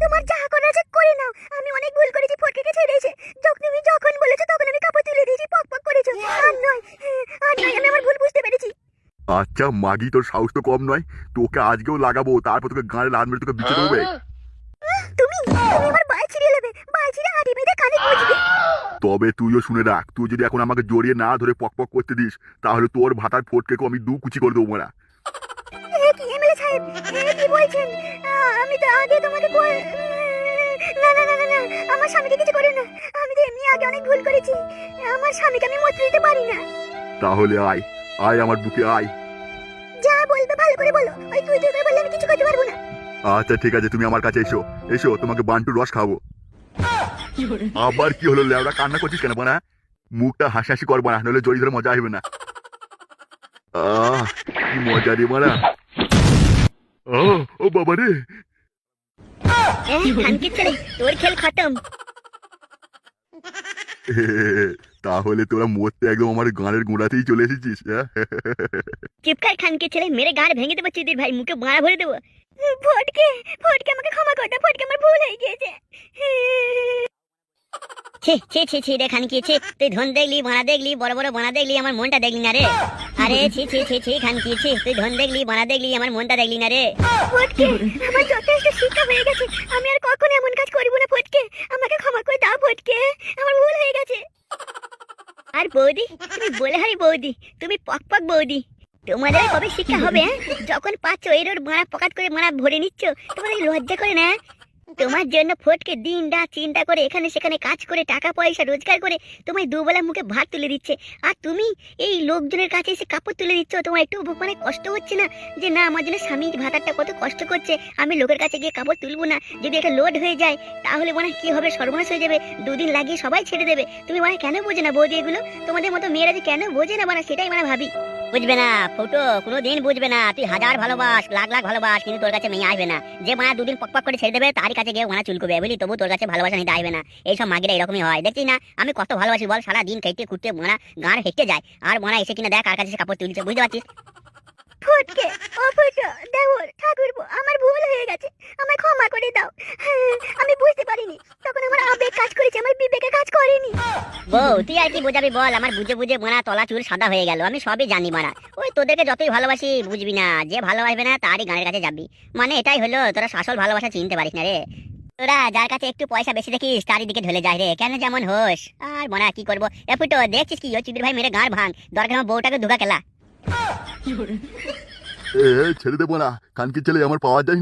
তোমার যা করার আছে করে নাও। আমি অনেক ভুল করেছি, ফটকেকে ছেড়েছে। তুমি যখন বলেছো তখন আমি কাপড় তুলে দিয়েছি, পক পক করেছো। আর নয়, আমি আমার ভুল বুঝতে পেরেছি। আচ্ছা মাগি, তোর সাহস তো কম নয়। তোকে আজকেও লাগাবো, তারপর তোকে গাঁড়ে লাদ মেরে তোকে বিচে দেবো বে। তুমি আমার বাই ছিঁড়ে নেবে, বাই ছিঁড়ে হাঁটি বেঁধে কানে গুঁজবে। তবে তুইও শুনে রাখ, তুই যদি এখন আমাকে জড়িয়ে না ধরে পক পক করতে দিস, তাহলে তোর ভাতার ফটকেকে আমি দু কুচি করে দেবো মারা। কি এমএলএ সাহেব, কি বলছেন? আমি তো আগে তোমাকে না না না না না, আমার স্বামীকে কিছু করে না। আমি তো এমনি আগে অনেক ভুল করেছি। আমার স্বামীকে আমি মরতে দিতে পারি না। তাহলে আয়, আয় আমার বুকে আয়। যা বলবে ভালো করে বলো, ওই তুই তুই করে বললে আমি কিছু করতে পারবো না। আচ্ছা ঠিক আছে, তুমি আমার কাছে এসো, এসো তোমাকে বান্টুর রস খাবো। আবার কি হলো লেওড়া, কান্না করছিস কেন বানা? মুখটা হাসি হাসি করবা না, নইলে জড়ি ধরে মজা আসবে না। কি মজা রে মারা। ও বাবা রে। তোর খেল খতম। তাহলে তোরা মরতে একদম আমার গানের গোড়াতেই চলে এসেছিস। চিপকার খানকে ছেলে, মেরে গাড় ভেঙে দেবো চিদির ভাই, মুখে মারা ভরে দেবো। ফটকে ফটকে আমাকে ক্ষমা কর না, ফটকে আমার ভুল হয়ে গিয়েছে। ছি ছি ছি ছি রে খানকি, ছি। তুই ধন দেখলি, বানা দেখলি, বড় বড় বানা দেখলি, আমার মনটা দেখলি না রে। আরে ছি ছি ছি ছি খানকি, ছি। তুই ধন দেখলি, বানা দেখলি, আমার মনটা দেখলি না রে। ফটকে, আমার যথেষ্ট শিক্ষা হয়ে গেছে। আমি আর কখনো এমন কাজ করব না ফটকে। আমাকে ক্ষমা করে দাও ফটকে, আমার ভুল হয়ে গেছে। আর বৌদি, তুমি বলে হারি বৌদি, তুমি পক পক বৌদি। তোমাদের কবে শিক্ষা হবে? যখন পাচ্ছ এই রোড মারা পকাত করে মারা ভরে নিচ্ছ, তোমাদের লজ্জা করে না? তোমার জন্য ফটকে দিন রাত চিন্তা করে এখানে সেখানে কাজ করে টাকা পয়সা রোজগার করে তোমায় দুবেলা মুখে ভাত তুলে দিচ্ছে, আর তুমি এই লোকজনের কাছে এসে কাপড় তুলে দিচ্ছ। তোমার একটু মানে কষ্ট হচ্ছে না যে না আমার জন্য স্বামী ভাতারটা কত কষ্ট করছে, আমি লোকের কাছে গিয়ে কাপড় তুলবো না, যদি একটা লোড হয়ে যায় তাহলে মানে কি হবে, সর্বনাশ হয়ে যাবে, দুদিন লাগিয়ে সবাই ছেড়ে দেবে। তুমি মানে কেন বোঝে না বৌদি এগুলো? তোমাদের মতো মেয়েরা যে কেন বোঝে না মানে সেটাই মানে ভাবি। বুঝবে না ফুটো, কোনোদিন বুঝবে না। তুই হাজার ভালোবাস, লাখ লাখ ভালোবাস, কিন্তু তোর কাছে মেয়ে আসবে না। যে মানা দুদিন পক পক করে ছেড়ে দেবে তারই কাছে গিয়ে মানা চুলকবে, বুঝলি? তবু তোর কাছে ভালোবাসা নিতে আসবে না। এইসব মাগিরা এরকমই হয়, দেখছিস না আমি কত ভালোবাসি বল? সারা দিন খেটে খুঁটতে মানা গাঁড় হেঁটে যায়, আর মানা এসে কিনা দেখ কার কাছে কাপড় তুলছে, বুঝতে পারছিস? ফটকে, ও ফুটো, দেওর, ঠাকুরপো, আমার ভুল হয়ে গেছে, আমায় ক্ষমা করে দাও। আমি বুঝতে পারিনি, তখন আমার আবেগ কাজ করেছে, আমার বিবেকে কাজ করেনি। বউ তুই আর কি বোঝাবি বল? আমার বুঝে বুঝে মানা তলা চুল সাদা হয়ে গেল, আমি সবই জানি মানা। ওই তোদেরকে যতই ভালোবাসি বুঝবি না, যে ভালোবাসবে না তারই গানের কাছে যাবি। মানে এটাই হলো, তোরা আসল ভালোবাসা চিনতে পারিস না রে। তোরা যার কাছে একটু পয়সা বেশি দেখিস তারই দিকে ঢলে যায় রে, কেন যেমন হোস। আর মনে কি করবো, এ ফুটো দেখছিস কি চিদির ভাই মেরে গাঁড় ভাঙ, দরকার আমার বউটাকে ধুকা খেলা। ছেড়ে দেবো না, কানকির ছেলে আমার পাওয়া যায়।